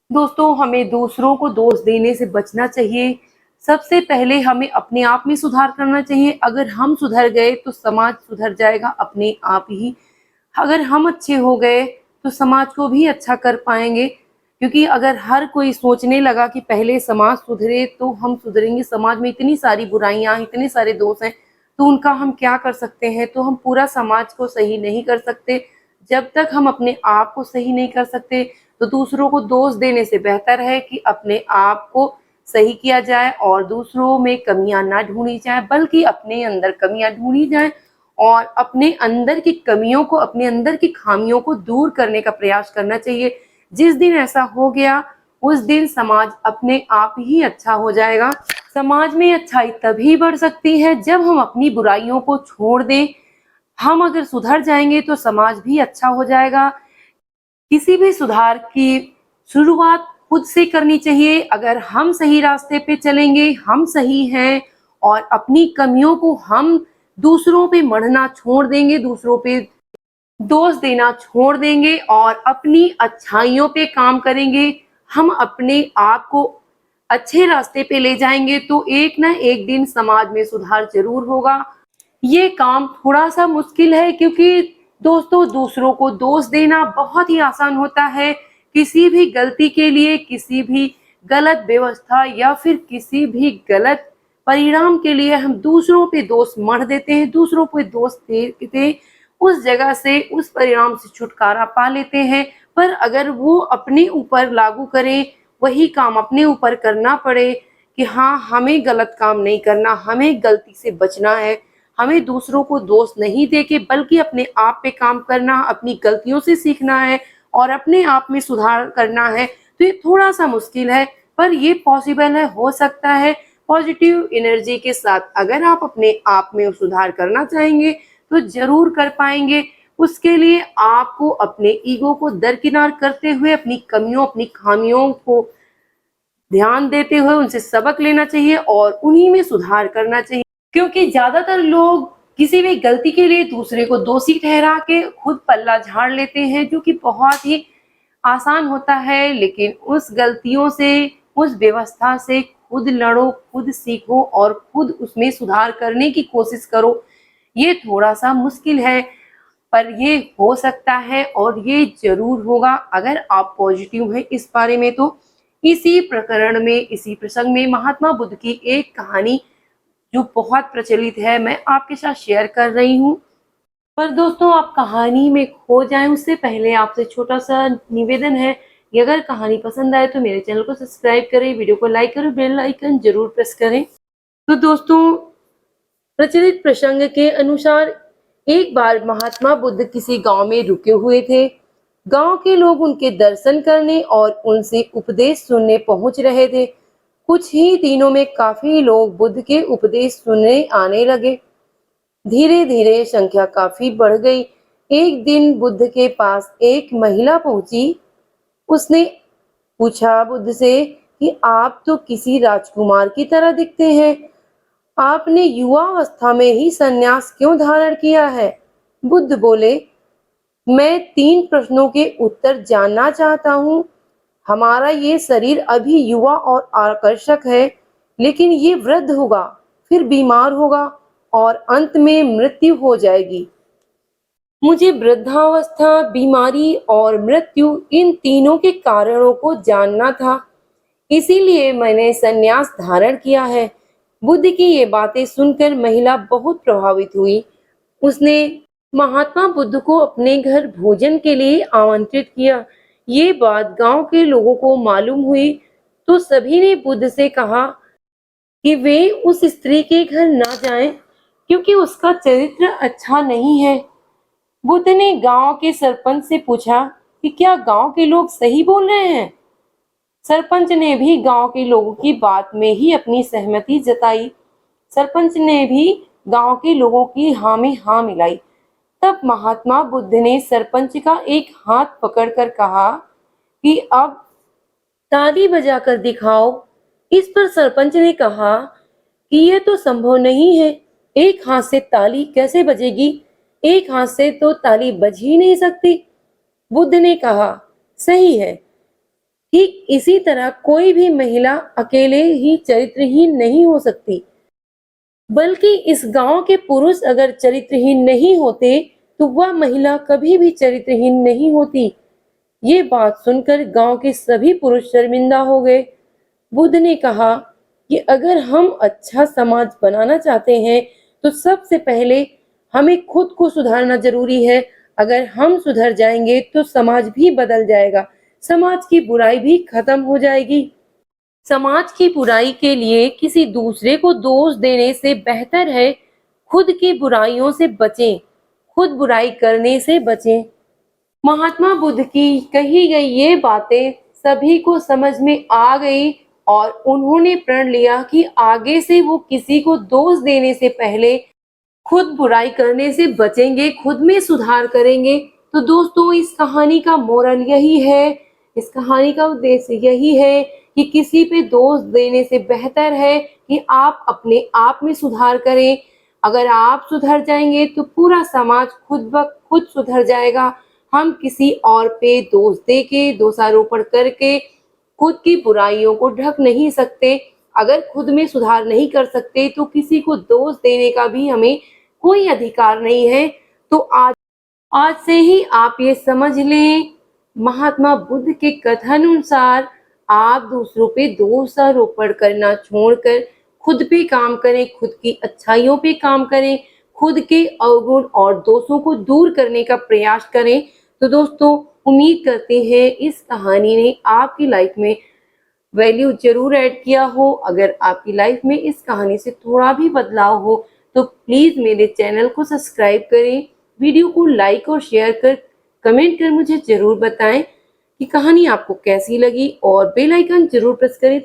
दोस्तों, हमें दूसरों को दोष देने से बचना चाहिए। सबसे पहले हमें अपने आप में सुधार करना चाहिए। अगर हम सुधर गए तो समाज सुधर जाएगा अपने आप ही। अगर हम अच्छे हो गए तो समाज को भी अच्छा कर पाएंगे, क्योंकि अगर हर कोई सोचने लगा कि पहले समाज सुधरे तो हम सुधरेंगे, समाज में इतनी सारी बुराइयां, इतने सारे दोष हैं, तो उनका हम क्या कर सकते हैं। तो हम पूरा समाज को सही नहीं कर सकते। जब तक हम अपने आप को सही नहीं कर सकते तो दूसरों को दोष देने से बेहतर है कि अपने आप को सही किया जाए और दूसरों में कमियां ना ढूंढी जाए, बल्कि अपने अंदर कमियां ढूंढी जाए और अपने अंदर की कमियों को, अपने अंदर की खामियों को दूर करने का प्रयास करना चाहिए। जिस दिन ऐसा हो गया उस दिन समाज अपने आप ही अच्छा हो जाएगा। समाज में अच्छाई तभी बढ़ सकती है जब हम अपनी बुराइयों को छोड़ दें। हम अगर सुधर जाएंगे तो समाज भी अच्छा हो जाएगा। किसी भी सुधार की शुरुआत खुद से करनी चाहिए। अगर हम सही रास्ते पे चलेंगे, हम सही हैं और अपनी कमियों को हम दूसरों पे मढ़ना छोड़ देंगे, दूसरों पे दोष देना छोड़ देंगे और अपनी अच्छाइयों पे काम करेंगे, हम अपने आप को अच्छे रास्ते पे ले जाएंगे, तो एक ना एक दिन समाज में सुधार जरूर होगा। ये काम थोड़ा सा मुश्किल है, क्योंकि दोस्तों दूसरों को दोष देना बहुत ही आसान होता है। किसी भी गलती के लिए, किसी भी गलत व्यवस्था या फिर किसी भी गलत परिणाम के लिए हम दूसरों पे दोष मढ़ देते हैं, दूसरों पे दोष देते उस जगह से, उस परिणाम से छुटकारा पा लेते हैं। पर अगर वो अपने ऊपर लागू करें, वही काम अपने ऊपर करना पड़े कि हाँ, हमें गलत काम नहीं करना, हमें गलती से बचना है, हमें दूसरों को दोष नहीं देके बल्कि अपने आप पे काम करना, अपनी गलतियों से सीखना है और अपने आप में सुधार करना है। तो ये थोड़ा सा मुश्किल है, पर ये पॉसिबल है, हो सकता है। पॉजिटिव एनर्जी के साथ अगर आप अपने आप में सुधार करना चाहेंगे तो जरूर कर पाएंगे। उसके लिए आपको अपने ईगो को दरकिनार करते हुए अपनी कमियों, अपनी खामियों को ध्यान देते हुए उनसे सबक लेना चाहिए और उन्हीं में सुधार करना चाहिए। क्योंकि ज्यादातर लोग किसी भी गलती के लिए दूसरे को दोषी ठहरा के खुद पल्ला झाड़ लेते हैं, जो कि बहुत ही आसान होता है। लेकिन उस गलतियों से, उस व्यवस्था से खुद लड़ो, खुद सीखो और खुद उसमें सुधार करने की कोशिश करो। ये थोड़ा सा मुश्किल है, पर ये हो सकता है और ये जरूर होगा अगर आप पॉजिटिव हैं इस बारे में। तो इसी प्रकरण में, इसी प्रसंग में महात्मा बुद्ध की एक कहानी जो बहुत प्रचलित है, मैं आपके साथ शेयर कर रही हूँ। पर दोस्तों, आप कहानी में खो जाएं उससे पहले आपसे छोटा सा निवेदन है कि अगर कहानी पसंद आए तो मेरे चैनल को सब्सक्राइब करें, वीडियो को लाइक करें, बेल आइकन जरूर प्रेस करें। तो दोस्तों, प्रचलित प्रसंग के अनुसार एक बार महात्मा बुद्ध किसी गांव में रुके हुए थे। गांव के लोग उनके दर्शन करने और उनसे उपदेश सुनने पहुंच रहे थे। कुछ ही दिनों में काफी लोग बुद्ध के उपदेश सुनने आने लगे। धीरे धीरे संख्या काफी बढ़ गई। एक दिन बुद्ध के पास एक महिला पहुंची। उसने पूछा बुद्ध से कि आप तो किसी राजकुमार की तरह दिखते हैं, आपने युवा अवस्था में ही संन्यास क्यों धारण किया है? बुद्ध बोले, मैं 3 प्रश्नों के उत्तर जानना चाहता हूँ। हमारा ये शरीर अभी युवा और आकर्षक है, लेकिन ये वृद्ध होगा, फिर बीमार होगा और अंत में मृत्यु हो जाएगी। मुझे वृद्धावस्था, बीमारी और मृत्यु, इन तीनों के कारणों को जानना था, इसीलिए मैंने संन्यास धारण किया है। बुद्ध की ये बातें सुनकर महिला बहुत प्रभावित हुई। उसने महात्मा बुद्ध को अपने घर भोजन के लिए आमंत्रित किया। ये बात गांव के लोगों को मालूम हुई तो सभी ने बुद्ध से कहा कि वे उस स्त्री के घर ना जाएं, क्योंकि उसका चरित्र अच्छा नहीं है। बुद्ध ने गांव के सरपंच से पूछा कि क्या गांव के लोग सही बोल रहे हैं? सरपंच ने भी गांव के लोगों की बात में ही अपनी सहमति जताई। सरपंच ने भी गांव के लोगों की हाँ में हाँ मिलाई। तब महात्मा बुद्ध ने सरपंच का एक हाथ पकड़कर कहा कि अब ताली बजाकर दिखाओ। इस पर सरपंच ने कहा कि यह तो संभव नहीं है, एक हाथ से ताली कैसे बजेगी? एक हाथ से तो ताली बज ही नहीं सकती। बुद्ध ने कहा, सही है, ठीक इसी तरह कोई भी महिला अकेले ही चरित्रहीन नहीं हो सकती, बल्कि इस गांव के पुरुष अगर चरित्रहीन नहीं होते तो वह महिला कभी भी चरित्रहीन नहीं होती। ये बात सुनकर गांव के सभी पुरुष शर्मिंदा हो गए। बुद्ध ने कहा कि अगर हम अच्छा समाज बनाना चाहते हैं तो सबसे पहले हमें खुद को सुधारना जरूरी है। अगर हम सुधर जाएंगे तो समाज भी बदल जाएगा, समाज की बुराई भी खत्म हो जाएगी। समाज की बुराई के लिए किसी दूसरे को दोष देने से बेहतर है खुद की बुराइयों से बचें, खुद बुराई करने से बचें। महात्मा बुद्ध की कही गई ये बातें सभी को समझ में आ गई और उन्होंने प्रण लिया कि आगे से वो किसी को दोष देने से पहले खुद बुराई करने से बचेंगे, खुद में सुधार करेंगे। तो दोस्तों, इस कहानी का मोरल यही है, इस कहानी का उद्देश्य यही है कि किसी पे दोष देने से बेहतर है कि आप अपने आप में सुधार करें। अगर आप सुधर जाएंगे तो पूरा समाज खुद ब खुद सुधर जाएगा। हम किसी और पे दोष दे के, दोषारोपण करके खुद की बुराइयों को ढक नहीं सकते। अगर खुद में सुधार नहीं कर सकते तो किसी को दोष देने का भी हमें कोई अधिकार नहीं है। तो आज से ही आप ये समझ लें, महात्मा बुद्ध के कथन अनुसार आप दूसरों पे दोषारोपण करना छोड़कर खुद पे काम करें, खुद की अच्छाइयों पे काम करें, खुद के अवगुण और दोषों को दूर करने का प्रयास करें। तो दोस्तों, उम्मीद करते हैं इस कहानी ने आपकी लाइफ में वैल्यू जरूर ऐड किया हो। अगर आपकी लाइफ में इस कहानी से थोड़ा भी बदलाव हो तो प्लीज मेरे चैनल को सब्सक्राइब करें, वीडियो को लाइक और शेयर कर कमेंट कर मुझे जरूर बताएं कि कहानी आपको कैसी लगी और बेल आइकन जरूर प्रेस करें